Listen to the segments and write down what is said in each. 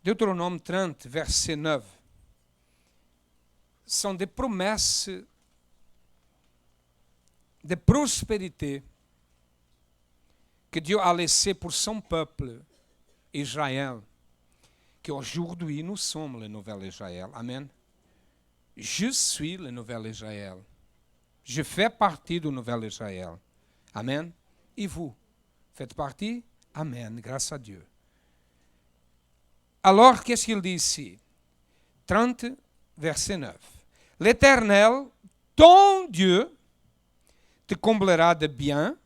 Deutéronome 30, verset 9, sont des promesses de prospérité que Dieu a laissées pour son peuple, Israël, qu'aujourd'hui nous sommes le nouvel Israël. Amen. Je suis le nouvel Israël. Je fais partie du nouvel Israël. Amen. Et vous, faites partie? Amen, grâce à Dieu. Alors, qu'est-ce qu'il dit ici? 30, verset 9. L'Éternel, ton Dieu, te comblera de bien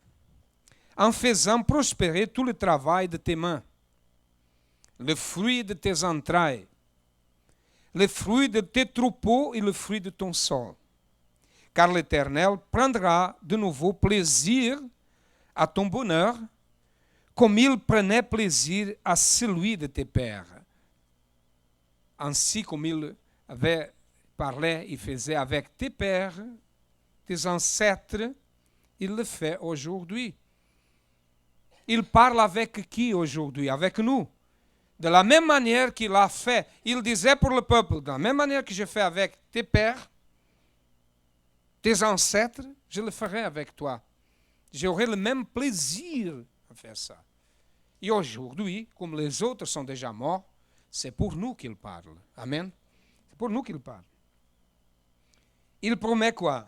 en faisant prospérer tout le travail de tes mains, le fruit de tes entrailles, le fruit de tes troupeaux et le fruit de ton sol. Car l'Éternel prendra de nouveau plaisir à ton bonheur, comme il prenait plaisir à celui de tes pères. Ainsi comme il avait parlé et faisait avec tes pères, tes ancêtres, il le fait aujourd'hui. Il parle avec qui aujourd'hui? Avec nous. De la même manière qu'il a fait, il disait pour le peuple, de la même manière que je fais avec tes pères, tes ancêtres, je le ferai avec toi. J'aurai le même plaisir à faire ça. Et aujourd'hui, comme les autres sont déjà morts, c'est pour nous qu'il parle. Amen. C'est pour nous qu'il parle. Il promet quoi?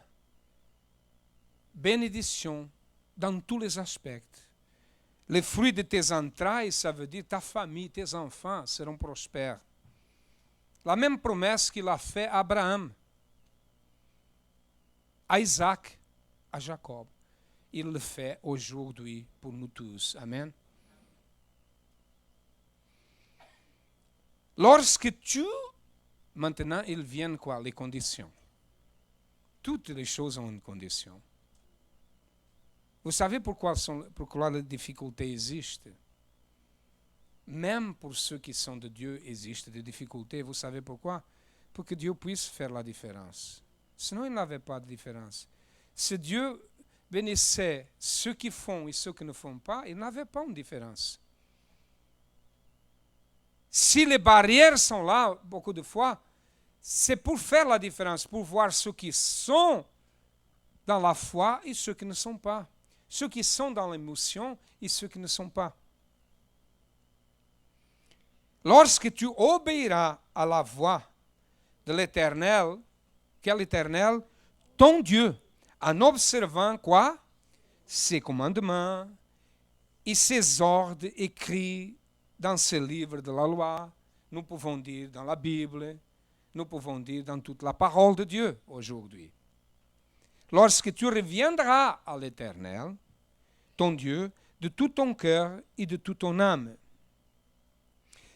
Bénédiction dans tous les aspects. Les fruits de tes entrailles, ça veut dire ta famille, tes enfants seront prospères. La même promesse qu'il a fait à Abraham, à Isaac, à Jacob. Il le fait aujourd'hui pour nous tous. Amen. Lorsque tu, maintenant, il vient quoi? Les conditions. Toutes les choses ont une condition. Vous savez pourquoi les difficultés existent? Même pour ceux qui sont de Dieu, existent des difficultés. Vous savez pourquoi? Pour que Dieu puisse faire la différence. Sinon, il n'avait pas de différence. Si Dieu bénissait ceux qui font et ceux qui ne font pas, il n'avait pas une différence. Si les barrières sont là, beaucoup de fois, c'est pour faire la différence, pour voir ceux qui sont dans la foi et ceux qui ne sont pas. Ceux qui sont dans l'émotion et ceux qui ne sont pas. Lorsque tu obéiras à la voix de l'Éternel, quel Éternel? Ton Dieu, en observant quoi? Ses commandements et ses ordres écrits dans ce livre de la loi. Nous pouvons dire dans la Bible, nous pouvons dire dans toute la parole de Dieu aujourd'hui. Lorsque tu reviendras à l'Éternel, ton Dieu, de tout ton cœur et de toute ton âme.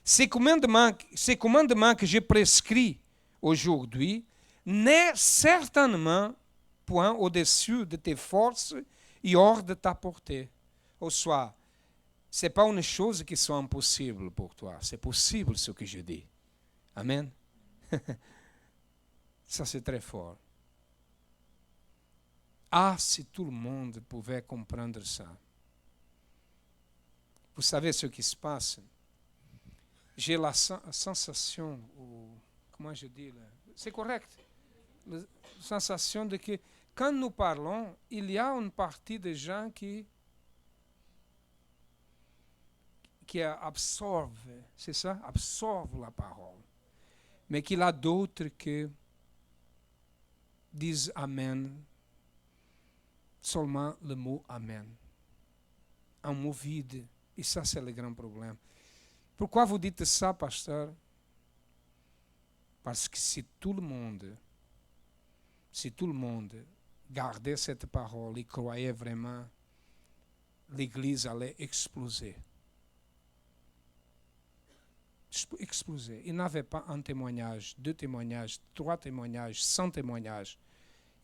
Ces commandements que j'ai prescrits aujourd'hui n'est certainement point au-dessus de tes forces et hors de ta portée. Au soit, ce n'est pas une chose qui soit impossible pour toi. C'est possible ce que je dis. Amen. Ça, c'est très fort. Ah, si tout le monde pouvait comprendre ça. Vous savez ce qui se passe? J'ai la sensation, ou comment je dis, c'est correct, la sensation de que quand nous parlons, il y a une partie des gens qui absorbent, c'est ça, absorbent la parole. Mais qu'il y a d'autres qui disent Amen. Seulement le mot Amen. Un mot vide. Et ça, c'est le grand problème. Pourquoi vous dites ça, pasteur? Parce que si tout le monde gardait cette parole et croyait vraiment, l'Église allait exploser. Exploser. Il n'avait pas un témoignage, 2 témoignages, 3 témoignages, 100 témoignages.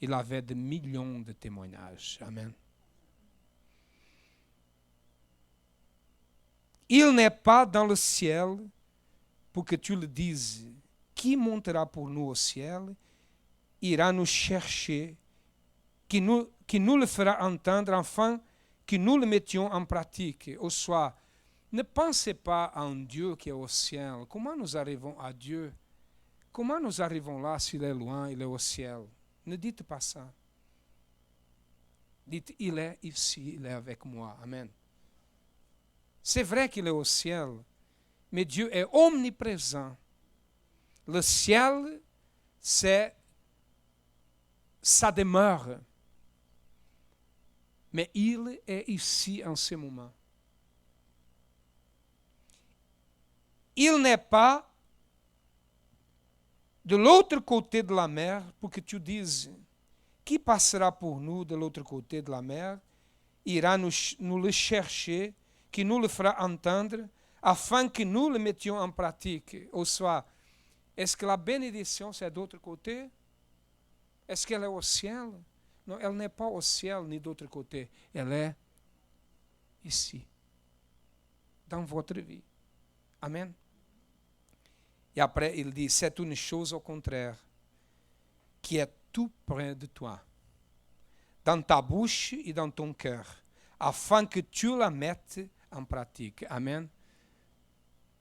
Il avait des millions de témoignages. Amen. Il n'est pas dans le ciel pour que tu le dises. Qui montera pour nous au ciel, ira nous chercher, qui nous le fera entendre, enfin, que nous le mettions en pratique. Ou soit, Ne pensez pas à un Dieu qui est au ciel. Comment nous arrivons à Dieu? Comment nous arrivons là s'il est loin, il est au ciel? Ne dites pas ça. Dites, il est ici, il est avec moi. Amen. C'est vrai qu'il est au ciel, mais Dieu est omniprésent. Le ciel, c'est sa demeure. Mais il est ici en ce moment. Il n'est pas de l'autre côté de la mer pour que tu dises, qui passera pour nous de l'autre côté de la mer, ira nous le chercher, qui nous le fera entendre, afin que nous le mettions en pratique. Ou soit, est-ce que la bénédiction, c'est d'autre côté? Est-ce qu'elle est au ciel? Non, elle n'est pas au ciel ni d'autre côté. Elle est ici, dans votre vie. Amen. Et après, il dit, c'est une chose au contraire, qui est tout près de toi, dans ta bouche et dans ton cœur, afin que tu la mettes en pratique. Amen.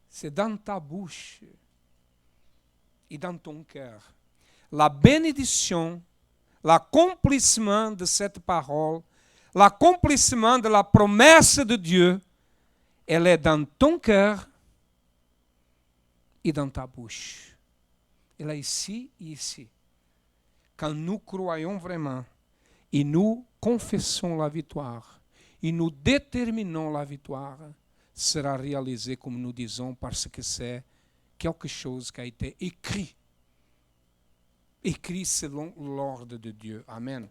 C'est dans ta bouche et dans ton cœur. La bénédiction, l'accomplissement de cette parole, l'accomplissement de la promesse de Dieu, elle est dans ton cœur et dans ta bouche. Elle est ici et ici. Quand nous croyons vraiment et nous confessons la victoire et nous déterminons la victoire, sera réalisée, comme nous disons, parce que c'est quelque chose qui a été écrit. Écrit selon l'ordre de Dieu. Amen.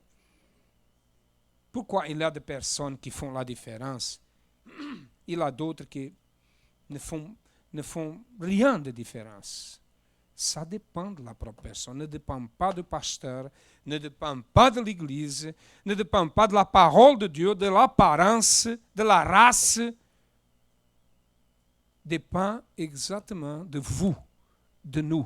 Pourquoi il y a des personnes qui font la différence? Il y a d'autres qui ne font rien de différence. Ça dépend de la propre personne, ne dépend pas du pasteur, ne dépend pas de l'Église, ne dépend pas de la parole de Dieu, de l'apparence, de la race. Dépend exactement de vous, de nous.